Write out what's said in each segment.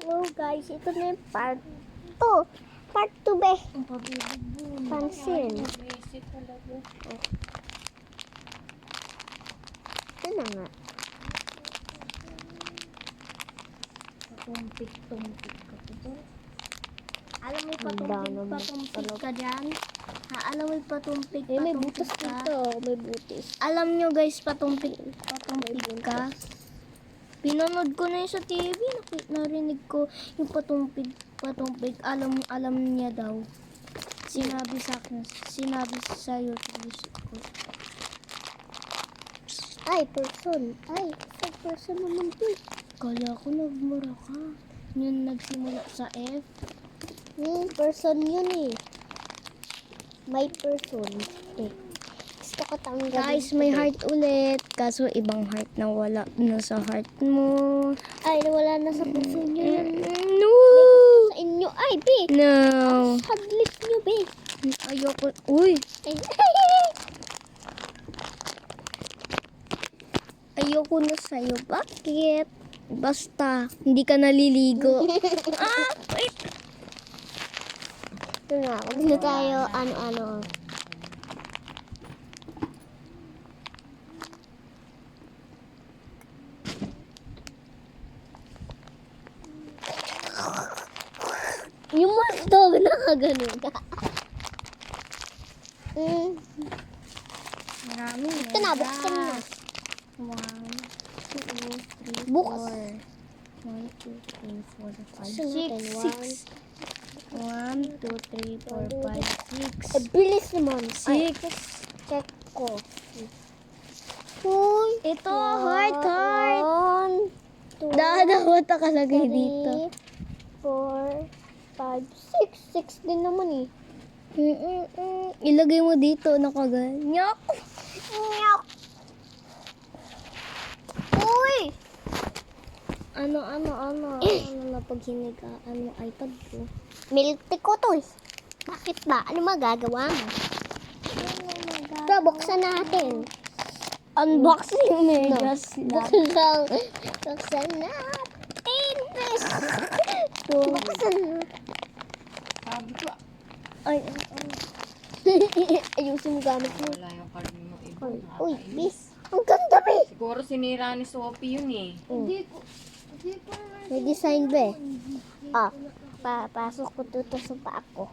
Hello guys, ito na yung part 2. Part 2 be. Pansin. Ito na nga. Tumpik-tumpik ka po. Alam mo yung Patumpik ka dyan. Ha, alam mo yung patumpik may butas ka. dito. May butas. Alam nyo guys, patumpik ka. Pinanood ko na yun sa TV. Narinig ko yung patumpik. Alam niya daw. Sinabi sa akin. Sinabi sa YouTube ko. Ay, person. Ay, isang person naman to. Kala ko nagmura ka. Yun nagsimula sa F. Person yun eh. My person. Eh. Gusto ko tanggalin. Guys, may heart ulit. Kaso ibang heart na wala na sa heart mo. Ay, wala na sa puso nyo yan. No! Sa inyo. Ay, be. No! Haglit nyo, be. Ayoko. Uy! Ay, Ayoko na sa'yo. Bakit? Basta, hindi ka naliligo. Wait! ito na. Huwag na tayo ano-ano. Yung mga dog nakaganon. Marami Ito na, buksan na. 1, 2, 3, 4. Bukas. 1, 2, 3, 4, 5, Buksan natin. 6. 1, 2, 3, 4, 5, 6. Bilis naman. 6. Check ko. Uy. Ito, heart. 1, 2, Dadawa takalagay dito. 4, 5, 6. 6 din naman eh. Ilagay mo dito, nakaganyak. Nyok. Uy. Ano na pag hinigaan mo iPad ko. Milk ko to eh. Bakit ba? Ano magagawa mo? Ito, buksan natin. Unboxing megas lang. Buksan natin. Buksan natin. Sabi ko, Ay, Ayusin mo gamit mo. wala yung card mo. Uy, bis. Ang ganda, be. Siguro sinira ni Sophie yun eh. hindi ko May design, be. Ah, pasok ko dito sa paa ko.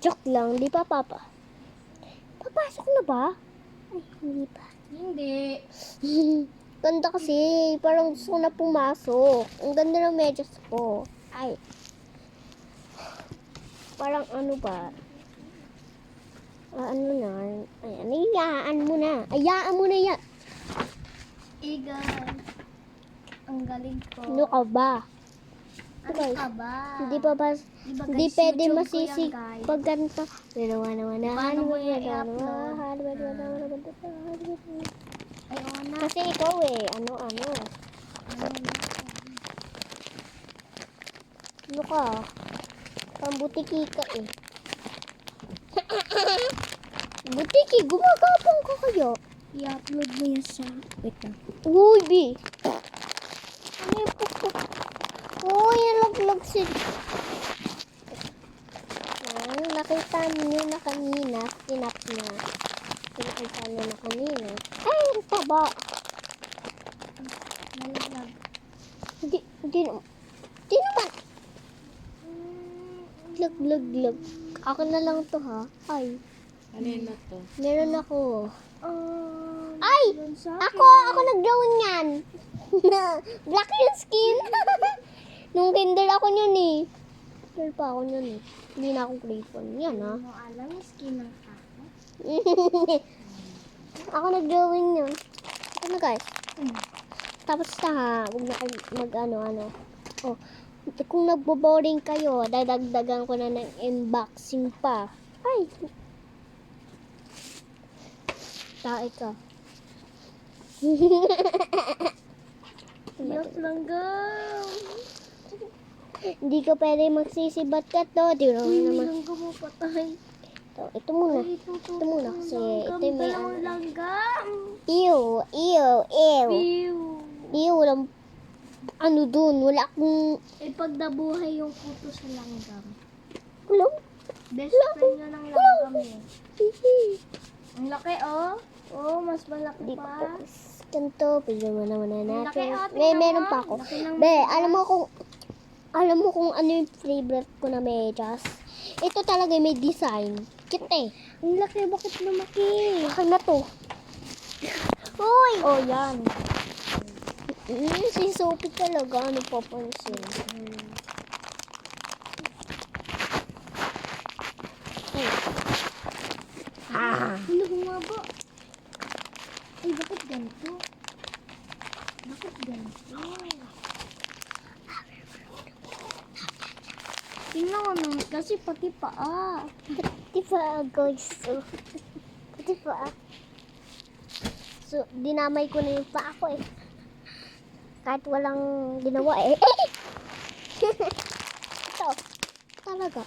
Joke lang, di pa, papa. Papasok na ba? Ay, hindi pa. Hindi. Ganda kasi, parang gusto ko na pumasok. Ang ganda ng medyas ko. Ay. Parang ano ba? Ano na? Ay, ayaan mo na. Ayaan mo na yan. Igan. Ang galing ko. Ano ka ba? Ano ka ba? Hindi pa ba? Diba, Hindi guys, pwede YouTube ko masisig yan, guys. pag ganito. Paano mo i-upload? Ayaw na. Kasi ikaw eh. Ano. Ano ka? Pambutiki ka eh. Butiki, gumagapang ka kaya? I-upload mo yan sa... Wait lang. Uy, B. Ano yung pupuk? Uy, nalaglag si... Nakita niyo na kanina. Kinap na. Nakita niyo na kanina. Ay, ang taba. Nalaglag. Hindi naman. Lag. Ako na lang to ha. Ay, Kanina to. meron ako. Oh, Ay! yun sa Ako nag-drawing yan. Black yung skin. Nung kinder ako yun eh. Kinder pa ako yun eh. Hindi na ako grade 1. Yan ha. Ano alam yung skin ng ako? Ako nag-drawing yun. Ito na guys. Tapos na ha. Huwag na kayo mag-ano. Oh. Kung nagbo-boring kayo, dadagdagan ko na ng unboxing pa. Ay! Tae ka. Yes lang go! Hindi ka pwede magsisibat ka to. Di mo Uy, naman. lang gumapatay. Ito muna. Ito muna kasi ito yung may ano. ano. Langgam! Ew. Pew! Ew lang. ano dun, wala akong, Pag nabuhay yung puto sa langgam. wala, Best friend na ng langgam eh. Ang laki oh. Oh, mas malaki Di ko pa. ganito, pwede mo naman na Ang laki, natin. oh, tingnan Meron mo. pa ako. Laki ng Be, medyas. alam mo kung ano yung favorite ko na medyas? Ito talaga may design. Cute eh. Ang laki, bakit lumaki? Baka na to. Uy! Oh, yan. Si Sophie talaga, ano papansin. Ah. Ano humaba? Ay, bakit ganito? Bakit ganito? Tingnan mo naman, kasi pati paa. Di ba, guys? So, di ba? So, dinamay ko na yung paa ko eh. Kahit walang ginawa eh. Ito, talaga.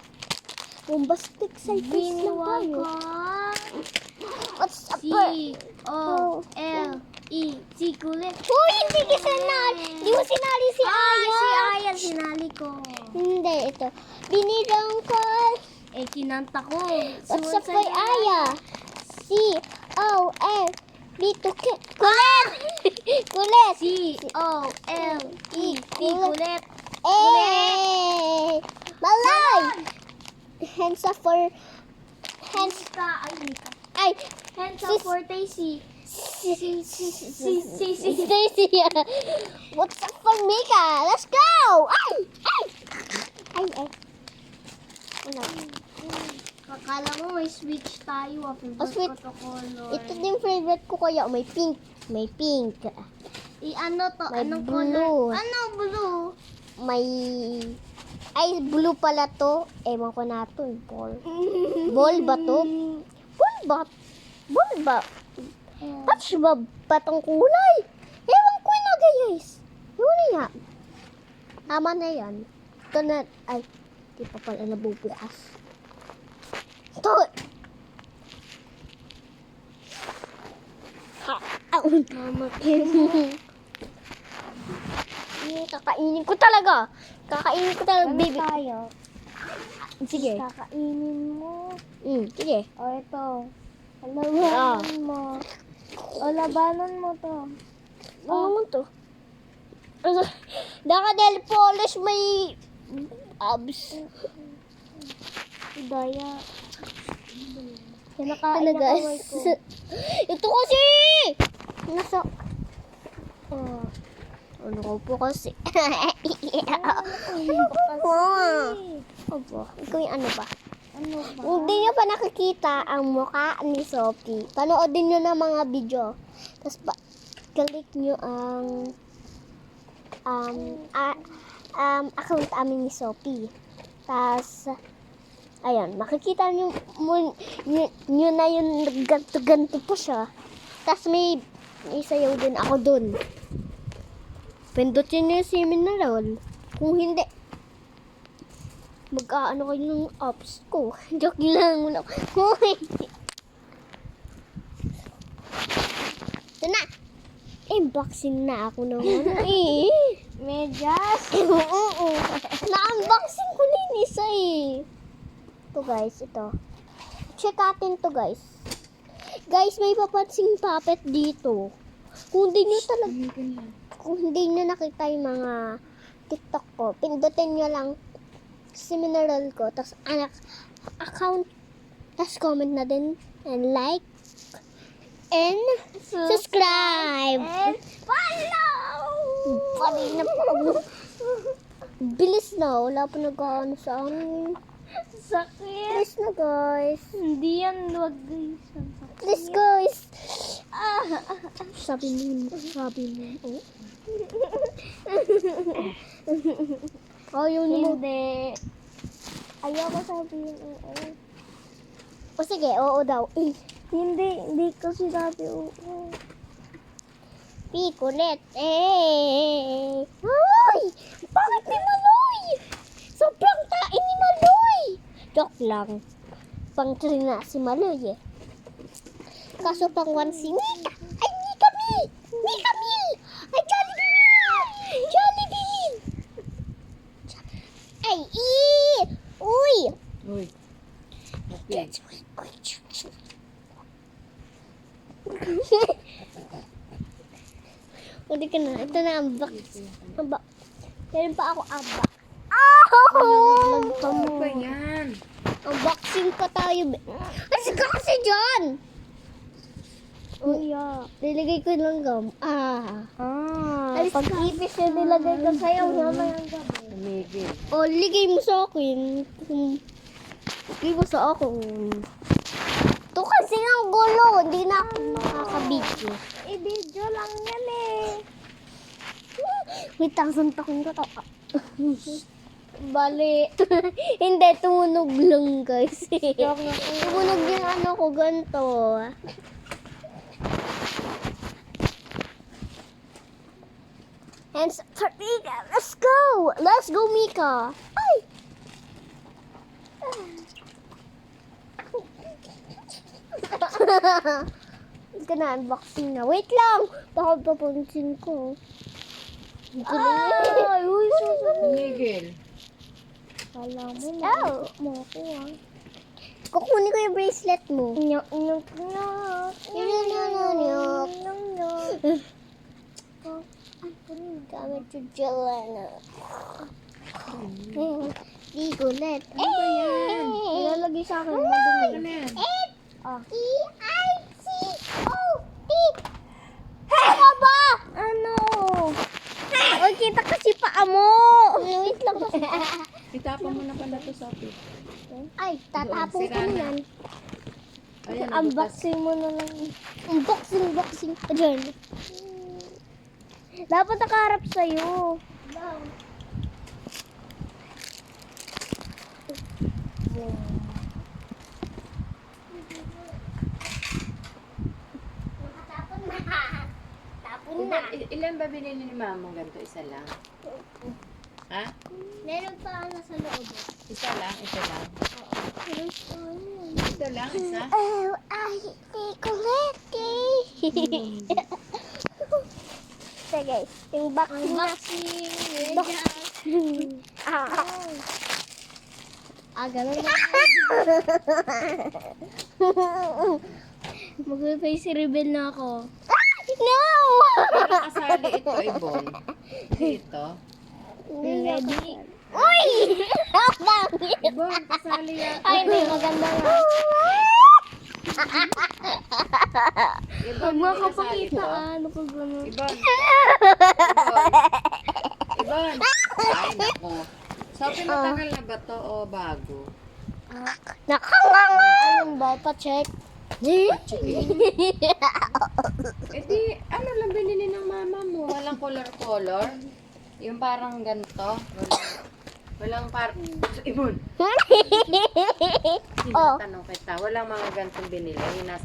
Bombastic cycles lang tayo. What's up, C-O-L-E. Si kulit. Uy, hindi ka sinali. Di mo sinali si Aya. Si Aya, sinali ko. Hindi, ito. Binilang ko. Kinanta ko. What's up, boy, Aya? C-O-L-B to kulit. Kulit. C-O-L-E. Si kulit. Eh! Malay! Hands up for... Hands... Ay, Mika. Ay! Hands up for Daisy. Stacy! What's up for Mika? Let's go! Ay! Ay! Ay! Ay! Ano? Akala mo may switch tayo. switch. Favorite ko to color. Ito din favorite ko kaya. May pink. May pink. Ano to? May Anong blue. color? Ano blue? May... Ay, blue pala to. Ewan ko na to. Ball. Ball ba to? Ball ba? Ball ba? Patch ba batang kulay? Ewan ko na guys. Ewan na yan. Tama na yan. Ito na, ay, di pa pala nabubukas. Ito. Ha, Mama, kakainin ko talaga. Kakainin ko talaga, ano baby. tayo? Sige. Kakainin mo. Sige. O ito. Labanan mo. O labanan mo to. Ano naman to? Daka del polish may abs. Daya. Ano Kinakain na kamay ko. Ito kasi! Nasa... Oh. Ano ko po kasi? Ano po? Opo. Ikaw yung ano ba? Ano ba? Hindi nyo pa nakikita ang mukha ni Sophie. Panoodin nyo na mga video. Tapos click nyo ang account amin ni Sophie. Tapos, ayun, makikita nyo na yung ganto-ganto po siya. Tapos may sayaw din ako dun. Pindutin nyo si Mineral. Kung hindi, mag-aano kayo ng apps ko. Joke lang. Hoy! Ito na! Unboxing na ako naman. Medyas. Oo. Na-unboxing ko na yung isa eh. Ito guys, ito. Check natin to guys. Guys, may papansing puppet dito. Kung hindi nyo nakita yung mga TikTok ko, pindutin nyo lang si Mineral ko, tapos account, tapos comment na din, and like, and subscribe. And follow! Pali na po. Bilis na, wala pa nag-ano sa amin. Sakit. Bilis na guys. Hindi yan, wag guys. Ang sakit. Bilis guys. Sabi mo. Oh. Ayaw mo. Hindi. Ayoko sabihin oo. O sige, oo daw. Hindi ko sinabi oo. Pikulit. Ay! Bakit ni Maloy? Sobrang tain ni Maloy. Joke lang. Pang 3 na si Maloy eh. Kaso pang 1 si Mika. Ay, Mika Mil! Mika Mil! Ay, Jollibee! Jollibee! Ay! Uy! Uy. Okay. Hindi ka na. Ito na ang box. Ang box. Meron pa ako ang box. Ano ba yan? Unboxing pa tayo. Ay, sika kasi dyan! Kuya. Nilagay ko ng gum. Alis Pag ka. ipis na nilagay ko sa'yo, mamayang gabi. Tumigil. O, ligay mo sa akin. Ligay mo sa akin. Ito kasi ang gulo. Hindi na ako makakabidyo. I-video lang yan eh. Wait, suntakin ko to. Bali. Hindi, tumunog lang guys. Tumunog yung ano ko, ganito. And let's go! Let's go, Mika! Ay! Ito na, unboxing na. Wait lang! Baka papansin ko. Ay, uy, susunod. Tumigil. Kala mo, Oh. mo ako ah. Kukunin ko yung bracelet mo. Nyok, nyok, nyok. Nyok. Nyok, nyok. Gamit yung Jelena. Ligolet. Ano ba yan? Ilalagay sa akin, madumi. Ano yan? Ah. E-I-C-O-T. Ano ba? Ano? Ay, kita kasi paa mo. Wait lang kasi. Itapon mo na pala to sa akin. Ay, tatapon ko Sira na na. yan. Ayan, Unboxing mo na lang. Unboxing. Diyan. Dapat nakaharap sa'yo. Tapon na. Ilan ba binili ni mama ganito? Isa lang? Ha? Meron pa ano sa loob. Isa lang? Isa lang? Ito lang? Isa? Oh, ay, Nicolette. So guys, yung box na. Ganun na. Mag-face reveal na ako. No! Parang kasali ito, Ibon. Dito. Ready? Uy! Ang pangit. Ibon, kasali yan. Ay, hindi. Maganda nga. Ibon, Pag hindi makapakita kasali ano ko gano'n. to. Ibon. Ibon. Ay, naku. Sophie, matagal na ba to o bago? Nakanganga. Ayun ba? Pa-check. Eh di, ano lang binili ng mama mo? Walang color-color? Yung parang ganito? Walang Ibon. Oh. Tanong kita, walang mga ganitong binili. Yung nasa